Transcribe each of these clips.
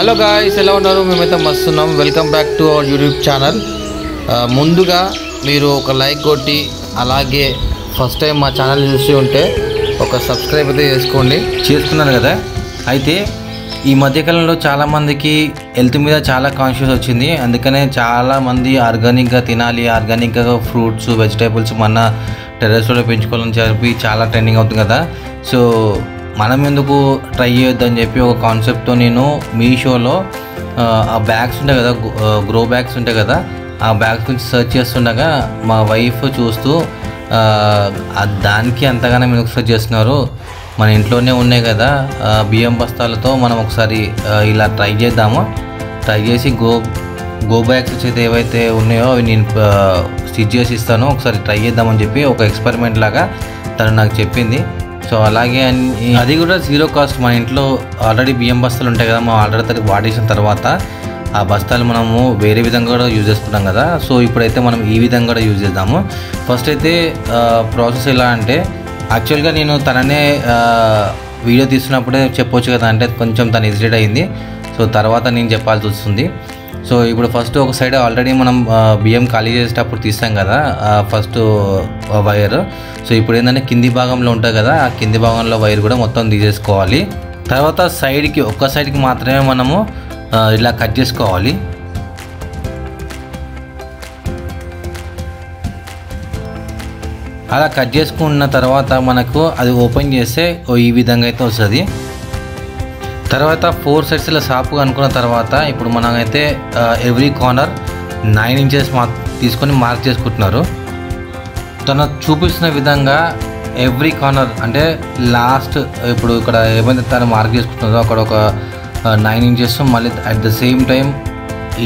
Hello guys, ఎలా ఉన్నారు? మేమైతే మస్తున్నాం. Welcome back to our YouTube channel. ముందుగా మీరు ఒక లైక్ కొట్టి, అలాగే ఫస్ట్ టైం మా ఛానల్ చూసి ఉంటే ఒక సబ్స్క్రైబ్ అయితే చేసుకున్నారు కదా. అయితే ఈ మధ్యకాలంలో చాలామందికి హెల్త్ మీద చాలా కాన్షియస్ వచ్చింది. అందుకనే చాలామంది ఆర్గానిక్గా తినాలి, ఆర్గానిక్గా ఫ్రూట్స్ వెజిటేబుల్స్ మన టెర్రస్లో పెంచుకోవాలని చెప్పి చాలా ట్రెండింగ్ అవుతుంది కదా. సో మనం ఎందుకు ట్రై చేయొద్దని చెప్పి ఒక కాన్సెప్ట్తో నేను మీషోలో ఆ బ్యాగ్స్ ఉంటాయి కదా, గ్రో బ్యాగ్స్ ఉంటాయి కదా, ఆ బ్యాగ్స్ గురించి సెర్చ్ చేస్తుండగా మా వైఫ్ చూస్తూ దానికి అంతగానో ఎందుకు సెర్చ్ చేస్తున్నారు, మన ఇంట్లోనే ఉన్నాయి కదా బియ్యం బస్తాలతో మనం ఒకసారి ఇలా ట్రై చేద్దాము, ట్రై చేసి గో బ్యాగ్స్ అయితే ఏవైతే ఉన్నాయో అవి నేను స్టిచ్ చేసి ఇస్తాను, ఒకసారి ట్రై చేద్దామని చెప్పి ఒక ఎక్స్పెరిమెంట్ లాగా తను నాకు చెప్పింది. సో అలాగే అది కూడా జీరో కాస్ట్. మన ఇంట్లో ఆల్రెడీ బియ్యం బస్తాలు ఉంటాయి కదా, మనం ఆల్రెడీ వాడేసిన తర్వాత ఆ బస్తాలు మనము వేరే విధంగా కూడా యూజ్ చేసుకుంటాం కదా. సో ఇప్పుడైతే మనం ఈ విధంగా కూడా యూజ్ చేద్దాము. ఫస్ట్ అయితే ప్రాసెస్ ఎలా అంటే, యాక్చువల్గా నేను తననే వీడియో తీస్తున్నప్పుడే చెప్పొచ్చు కదా, అంటే కొంచెం తను హెసిటేట్ అయింది. సో తర్వాత నేను చెప్పాల్సి వస్తుంది. సో ఇప్పుడు ఫస్ట్ ఒక సైడ్ ఆల్రెడీ మనం బియ్యం ఖాళీ చేసేటప్పుడు తీస్తాం కదా ఫస్ట్ వైర్. సో ఇప్పుడు ఏంటంటే కింది భాగంలో ఉంటుంది కదా, ఆ కింది భాగంలో వైర్ కూడా మొత్తం తీసేసుకోవాలి. తర్వాత సైడ్కి ఒక్క సైడ్కి మాత్రమే మనము ఇలా కట్ చేసుకోవాలి. అలా కట్ చేసుకున్న తర్వాత మనకు అది ఓపెన్ చేస్తే ఈ విధంగా అయితే వస్తుంది. తర్వాత 4 సైడ్స్ ఇలా సాపుగా అనుకున్న తర్వాత ఇప్పుడు మనమైతే ఎవ్రీ కార్నర్ 9 ఇంచెస్ తీసుకొని మార్క్ చేసుకుంటున్నారు. తను చూపిస్తున్న విధంగా ఎవ్రీ కార్నర్ అంటే లాస్ట్ ఇప్పుడు ఇక్కడ ఏమైతే తను మార్క్ చేసుకుంటుందో అక్కడ ఒక 9 ఇంచెస్, మళ్ళీ at the same time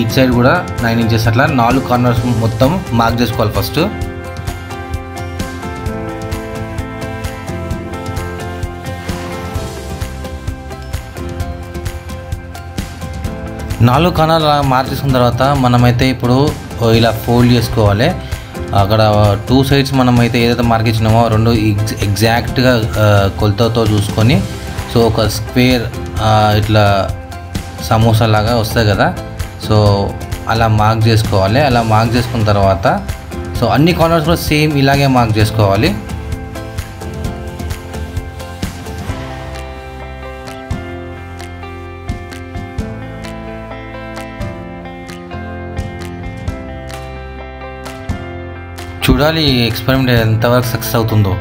each side కూడా 9 ఇంచెస్, అట్లా 4 కార్నర్స్ మొత్తం మార్క్ చేసుకోవాలి. ఫస్ట్ 4 కార్నర్లు మార్క్ చేసుకున్న తర్వాత మనమైతే ఇప్పుడు ఇలా ఫోల్డ్ చేసుకోవాలి. అక్కడ 2 సైడ్స్ మనమైతే ఏదైతే మార్క్ ఇచ్చినామో రెండు ఎగ్జాక్ట్గా కొలతతో చూసుకొని, సో ఒక స్క్వేర్ ఇట్లా సమోసా లాగా వస్తాయి కదా, సో అలా మార్క్ చేసుకోవాలి. అలా మార్క్ చేసుకున్న తర్వాత సో అన్ని కార్నర్స్ కూడా సేమ్ ఇలాగే మార్క్ చేసుకోవాలి. చూడాలి ఈ ఎక్స్పెరిమెంట్ ఎంతవరకు సక్సెస్ అవుతుందో.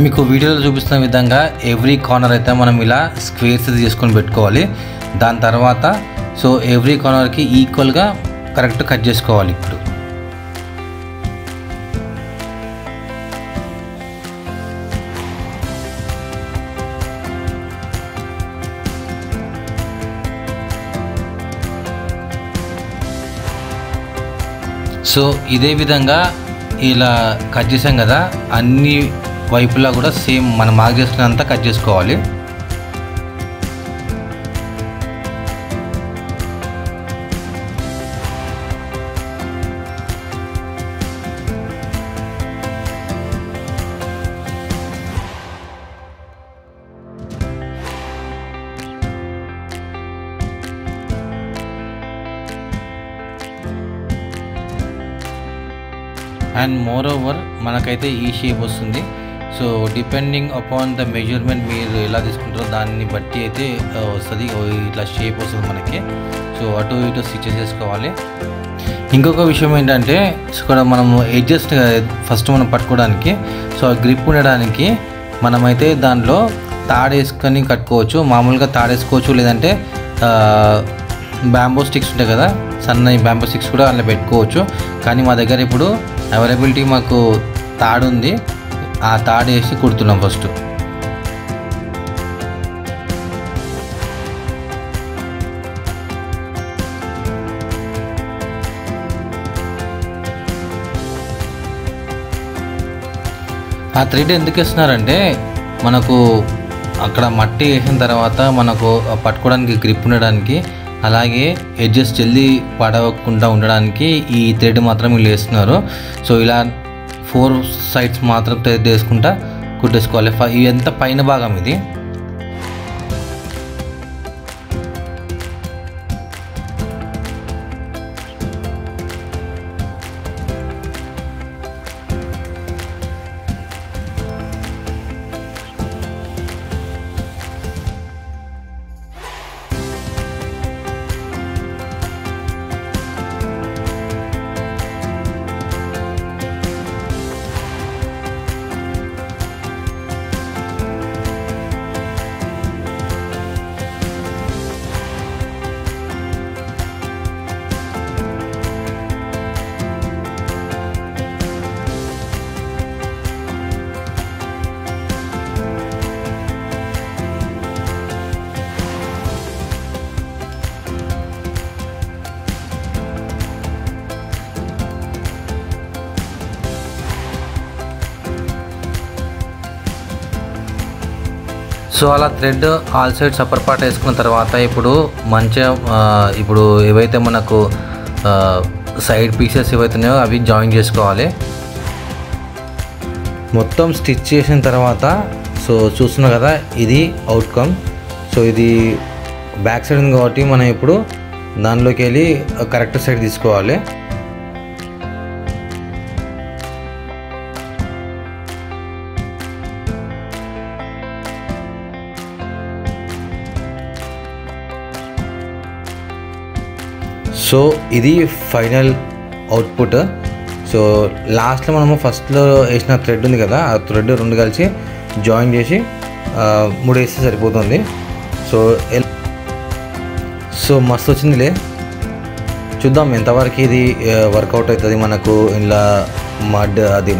మీకు వీడియోలో చూపిస్తున్న విధంగా ఎవ్రీ కార్నర్ అయితే మనం ఇలా స్క్వేర్స్ తీసుకొని పెట్టుకోవాలి. దాని తర్వాత సో ఎవ్రీ కార్నర్కి ఈక్వల్గా కరెక్ట్ కట్ చేసుకోవాలి. ఇప్పుడు సో ఇదే విధంగా ఇలా కట్ చేసాం కదా, అన్ని వైపులా కూడా సేమ్ మనం మార్క్ చేసుకున్నంత కట్ చేసుకోవాలి. అండ్ మోర్ ఓవర్ మనకైతే ఈ షేప్ వస్తుంది. So depending upon the measurement మీరు ఎలా తీసుకుంటారో దాన్ని బట్టి అయితే వస్తుంది, ఇట్లా షేప్ వస్తుంది మనకి. సో అటు ఇటు స్టిచ్ చేసుకోవాలి. ఇంకొక విషయం ఏంటంటే, ఇక్కడ మనము ఎడ్జెస్ ఫస్ట్ మనం పట్టుకోవడానికి సో గ్రిప్ ఉండడానికి మనమైతే దాంట్లో తాడేసుకొని కట్టుకోవచ్చు. మామూలుగా తాడేసుకోవచ్చు, లేదంటే బ్యాంబో స్టిక్స్ ఉంటాయి కదా, సన్న బ్యాంబో స్టిక్స్ కూడా అలా పెట్టుకోవచ్చు. కానీ మా దగ్గర ఇప్పుడు అవైలబిలిటీ మాకు తాడు ఉంది, ఆ తాడు వేసి కుడుతున్నాం ఫస్ట్. ఆ థ్రెడ్ ఎందుకు వేస్తున్నారంటే, మనకు అక్కడ మట్టి వేసిన తర్వాత మనకు పట్టుకోవడానికి గ్రిప్ ఉండడానికి, అలాగే ఎడ్జెస్ జల్దీ పడవకుండా ఉండడానికి ఈ థ్రెడ్ మాత్రం వీళ్ళు వేస్తున్నారు. సో ఇలా 4 సైడ్స్ మాత్రం థ్రెడ్ వేసుకుంటా కుట్టేసుకోవాలి. ఇది ఎంత పైన భాగం ఇది. సో అలా thread all sides upper part వేసుకున్న తర్వాత ఇప్పుడు మంచిగా ఇప్పుడు ఏవైతే మనకు సైడ్ పీసెస్ ఏవైతే ఉన్నాయో అవి జాయిన్ చేసుకోవాలి. మొత్తం స్టిచ్ చేసిన తర్వాత సో చూస్తున్నాం కదా, ఇది అవుట్కమ్. సో ఇది బ్యాక్ సైడ్ ఉంది కాబట్టి మనం ఇప్పుడు దానిలోకి వెళ్ళి కరెక్ట్ సైడ్ తీసుకోవాలి. సో ఇది ఫైనల్ అవుట్పుట్. సో లాస్ట్లో మనము ఫస్ట్లో వేసిన థ్రెడ్ ఉంది కదా, ఆ థ్రెడ్ రెండు కలిసి జాయిన్ చేసి ముడేస్తే సరిపోతుంది. సో మస్తు వచ్చిందిలే, చూద్దాం ఎంతవరకు ఇది వర్కౌట్ అవుతుంది మనకు. ఇలా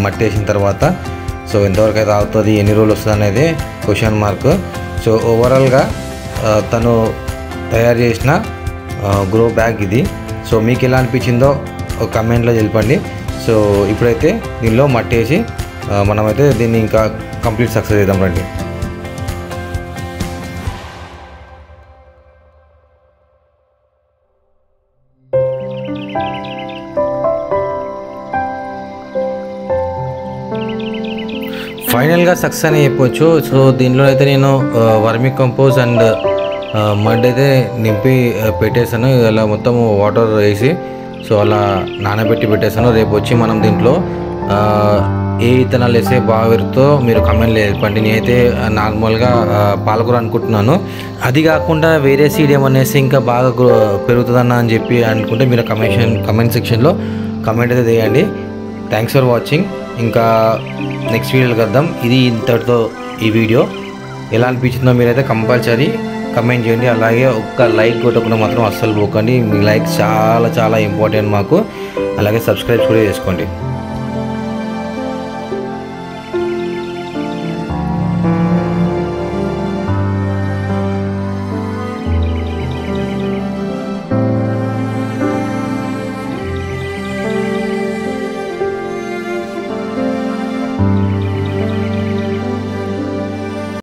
మట్టి వేసిన తర్వాత సో ఎంతవరకు అయితే అవుతుంది, ఎన్ని రోజులు వస్తుంది అనేది క్వశ్చన్ మార్క్. సో ఓవరాల్గా తను తయారు చేసిన గ్రో బ్యాగ్ ఇది. సో మీకు ఎలా అనిపించిందో కమెంట్లో తెలపండి. సో ఇప్పుడైతే దీనిలో మట్టి వేసి మనమైతే దీన్ని ఇంకా కంప్లీట్ సక్సెస్ చేద్దాం రండి. ఫైనల్గా సక్సెస్ అని చెప్పవచ్చు. సో దీనిలో అయితే నేను వర్మి కంపోజ్ అండ్ మడ్ అయితే నింపి పెట్టేశాను. ఇలా మొత్తం వాటర్ వేసి సో అలా నానబెట్టి పెట్టేశాను. రేపు వచ్చి మనం దీంట్లో ఏ విత్తనాలు వేస్తే బాగా పెరుగుతో మీరు కమెంట్లో చెప్పండి. నేనైతే నార్మల్గా పాలకూర అనుకుంటున్నాను. అది కాకుండా వేరే సీడ్ ఏమన్నా వేస్తే ఇంకా బాగా పెరుగుతుందన్న అని చెప్పి అనుకుంటే మీరు కమెంట్ సెక్షన్లో కమెంట్ అయితే చేయండి. Thanks for watching. ఇంకా నెక్స్ట్ వీడియోలో కలుద్దాం. ఇది ఇంతటితో ఈ వీడియో. ఎలా అనిపించిందో మీరైతే కంపల్సరీ కమెంట్ చేయండి. అలాగే ఒక్క లైక్ కొట్టకుండా మాత్రం అస్సలు పోకండి. మీ లైక్ చాలా చాలా ఇంపార్టెంట్ మాకు. అలాగే సబ్స్క్రైబ్ కూడా చేసుకోండి.